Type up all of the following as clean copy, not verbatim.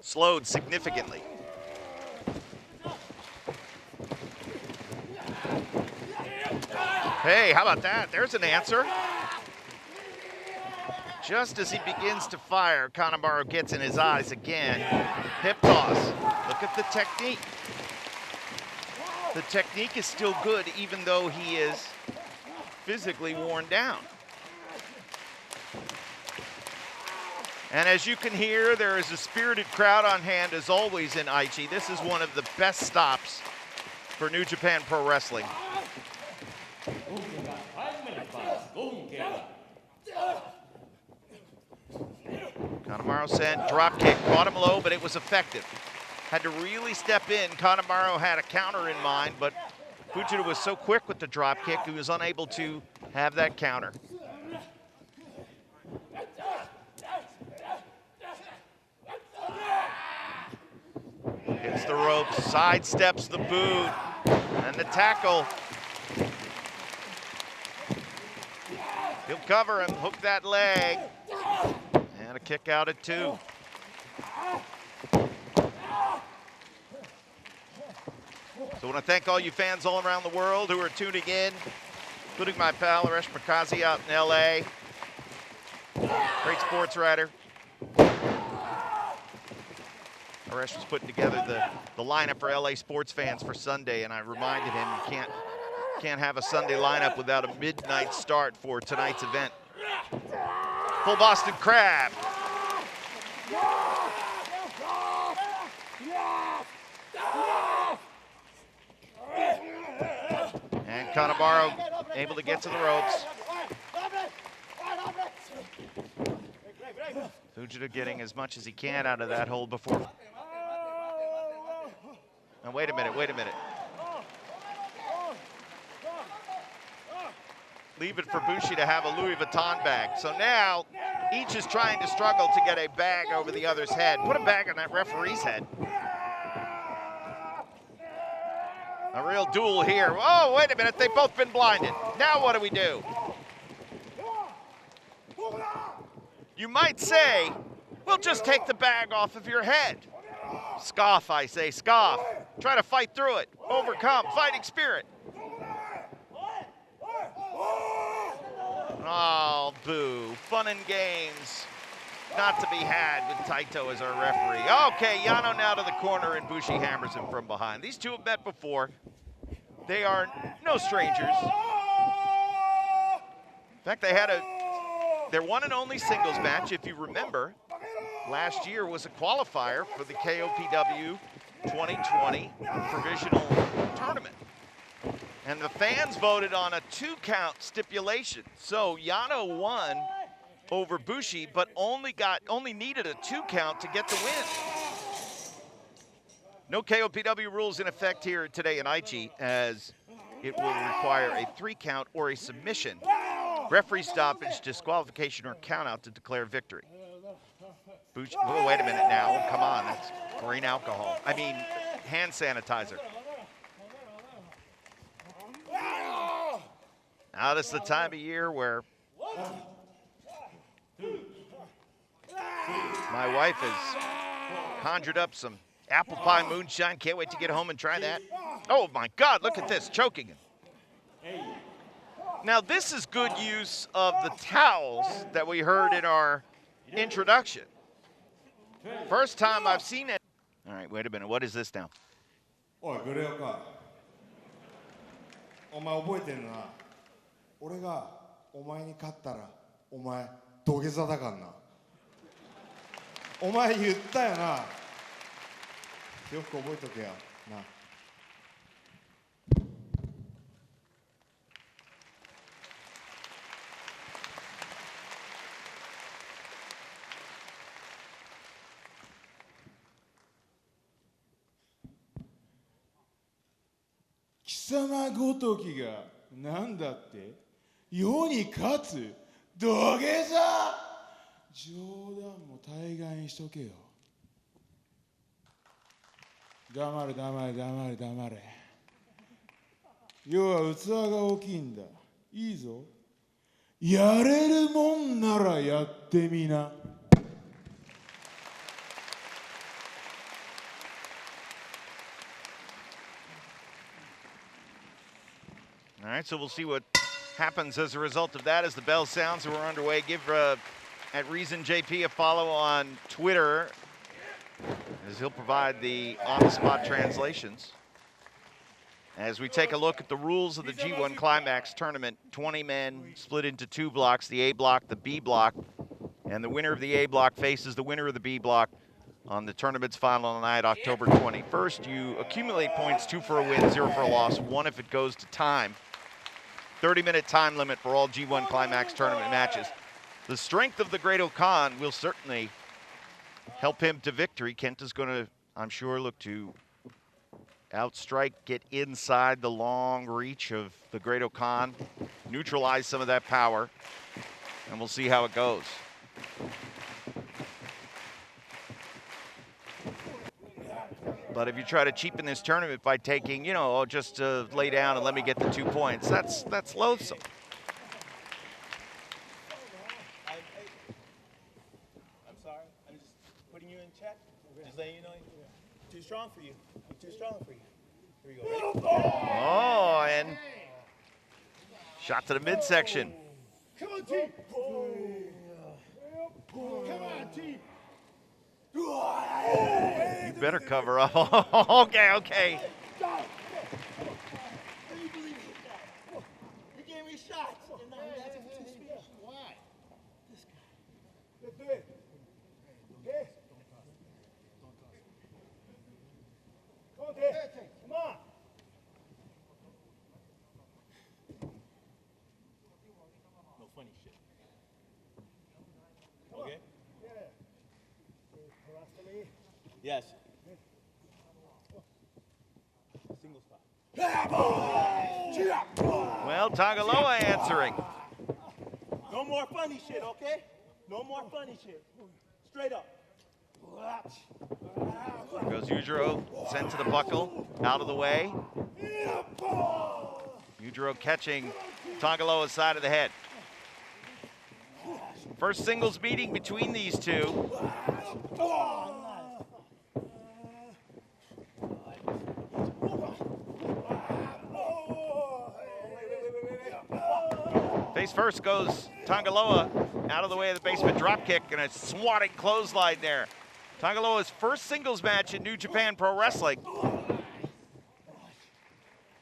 slowed significantly. Hey, how about that? There's an answer. Just as he begins to fire, Kanemaru gets in his eyes again. Hip toss. Look at the technique. The technique is still good even though he is physically worn down. And as you can hear, there is a spirited crowd on hand as always in Aichi. This is one of the best stops for New Japan Pro Wrestling. Kanemaru sent drop kick, caught him low, but it was effective. Had to really step in. Kanemaru had a counter in mind, but Fujita was so quick with the drop kick, he was unable to have that counter. Hits the ropes, sidesteps the boot, and the tackle. He'll cover him, hook that leg, and a kick out at 2. So I want to thank all you fans all around the world who are tuning in, including my pal Aresh Makazi out in LA. Great sports writer. Aresh was putting together the lineup for LA sports fans for Sunday, and I reminded him you can't have a Sunday lineup without a midnight start for tonight's event. Full Boston Crab. And Kanemaru able to get to the ropes. Fujita getting as much as he can out of that hold before. Now wait a minute. Leave it for Bushi to have a Louis Vuitton bag. So now each is trying to struggle to get a bag over the other's head. Put a bag on that referee's head. A real duel here. Oh, wait a minute, they've both been blinded. Now what do we do? You might say, we'll just take the bag off of your head. Scoff, I say, scoff. Try to fight through it. Overcome, fighting spirit. Oh, boo. Fun and games not to be had with Taito as our referee. Okay, Yano now to the corner and Bushi hammers him from behind. These two have met before. They are no strangers. In fact, they had their one and only singles match, if you remember. Last year was a qualifier for the KOPW 2020 provisional tournament. And the fans voted on a 2-count stipulation. So Yano won over Bushi, but only needed a 2-count to get the win. No KOPW rules in effect here today in Aichi, as it will require a 3-count or a submission, referee stoppage, disqualification, or countout to declare victory. Bushi, oh, wait a minute now, come on, that's green alcohol. I mean, hand sanitizer. Now this is the time of year where my wife has conjured up some apple pie moonshine. Can't wait to get home and try that. Oh my God, look at this, choking him. Now this is good use of the towels that we heard in our introduction. First time I've seen it. All right, wait a minute, what is this now? Oh, good. Oh, my boy, then. 俺がお前に勝ったらお前土下座だからな。お前言ったよな。よく覚えとけよな。貴様ごときがなんだって？世に勝つ土下座。冗談も大概にしとけよ。黙れ黙れ黙れ黙れ。要は器が大きいんだ。いいぞ。やれるもんならやってみな。All right, so we'll see what happens as a result of that as the bell sounds and we're underway. Give at Reason JP a follow on Twitter, as he'll provide the on-the-spot translations. As we take a look at the rules of the G1 Climax tournament, 20 men split into 2 blocks, the A block, the B block, and the winner of the A block faces the winner of the B block on the tournament's final night, October 21st. You accumulate points, 2 for a win, 0 for a loss, 1 if it goes to time. 30-minute time limit for all G1 Climax tournament matches. The strength of the Great Okan will certainly help him to victory. Kent is going to, I'm sure, look to outstrike, get inside the long reach of the Great Okan, neutralize some of that power, and we'll see how it goes. But if you try to cheapen this tournament by taking, you know, just lay down and let me get the 2 points, that's loathsome. I'm sorry. I'm just putting you in check. Just letting you know, too strong for you. I'm too strong for you. Here we go. Oh, and shot to the midsection. Come on, team. Come on, team. You better cover up. Okay. You gave me shots. And now you're asking for 2 speeds. Why? This guy. Let's do it. Okay? Come on, Dave. Come on. No funny shit. Okay? Yes. Single spot. Well, Tagaloa answering. No more funny shit, okay? No more funny shit. Straight up. There goes Ujiro, sent to the buckle, out of the way. Ujiro catching Tagaloa's side of the head. First singles meeting between these two. Face first goes Tagaloa, out of the way of the basement dropkick and a swatting clothesline there. Tagaloa's first singles match in New Japan Pro Wrestling.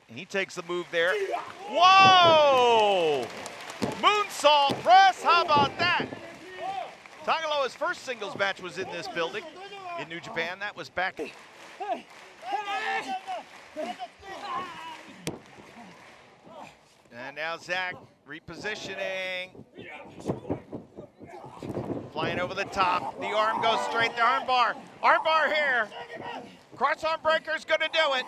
And he takes the move there. Whoa! Moonsault press, how about that? Tagaloa's first singles match was in this building in New Japan. That was back. And now Zach repositioning. Flying over the top. The arm goes straight to armbar. Armbar here. Cross arm breaker's gonna do it.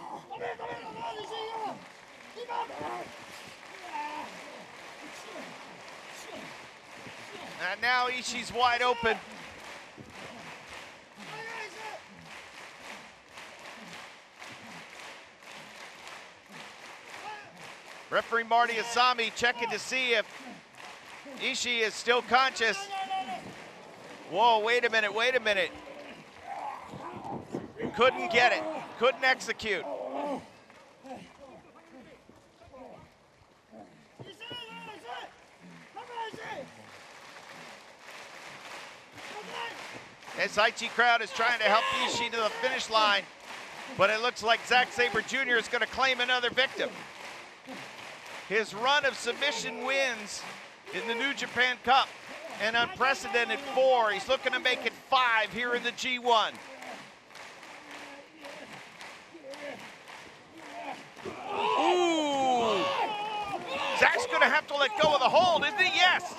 And now Ishii's wide open. Referee Marty Asami checking to see if Ishii is still conscious. Whoa, wait a minute. Couldn't get it, couldn't execute. This Aichi crowd is trying to help Ishii to the finish line, but it looks like Zack Sabre Jr. is going to claim another victim. His run of submission wins in the New Japan Cup, an unprecedented 4. He's looking to make it 5 here in the G1. Ooh! Zach's gonna have to let go of the hold, isn't he? Yes!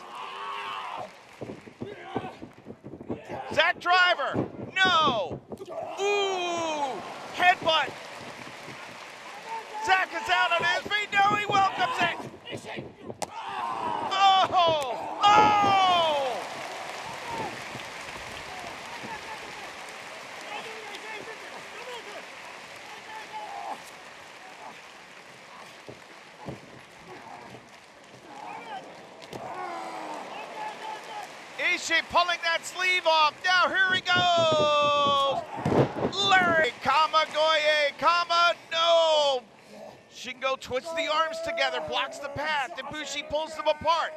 Zach Driver, no! Ooh! Headbutt! Zach is out on his feet, no, he welcomes it! Oh! Oh! Ishii pulling that sleeve off. Now here he goes. Larry Kamagoye, no. Shingo Shingo twists the arms together, blocks the path. Ibushi pulls them apart.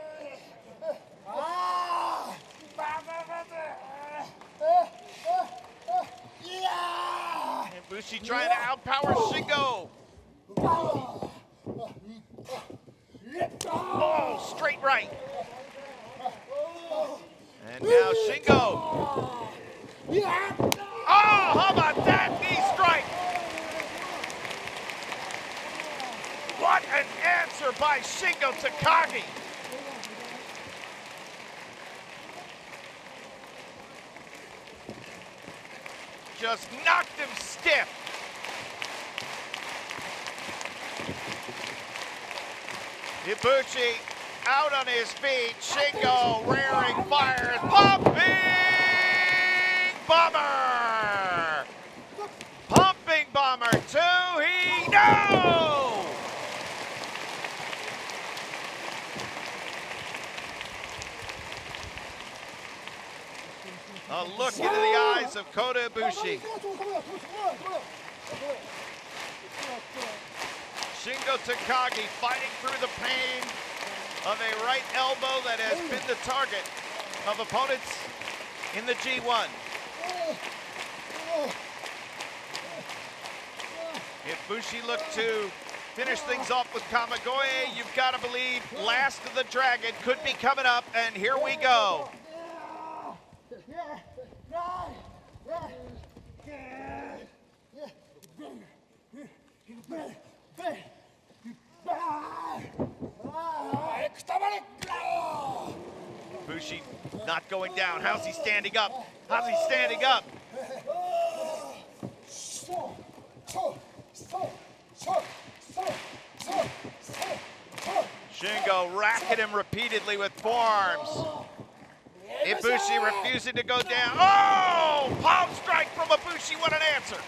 Ibushi trying to outpower Shingo. Oh, straight right. And now Shingo. Oh, how about that knee strike? What an answer by Shingo Takagi. Just knocked him stiff. Ibushi out on his feet. Shingo rearing fires. Pumping bomber. Pumping bomber to he no. A look into the eyes of Kota Ibushi. Shingo Takagi fighting through the pain of a right elbow that has been the target of opponents in the G1. If Ibushi looked to finish things off with Kamigoye, you've got to believe Last of the Dragon could be coming up, and here we go. Ibushi not going down. How's he standing up? How's he standing up? Shingo racking him repeatedly with forearms. Ibushi refusing to go down. Oh! Palm strike from Ibushi, what an answer!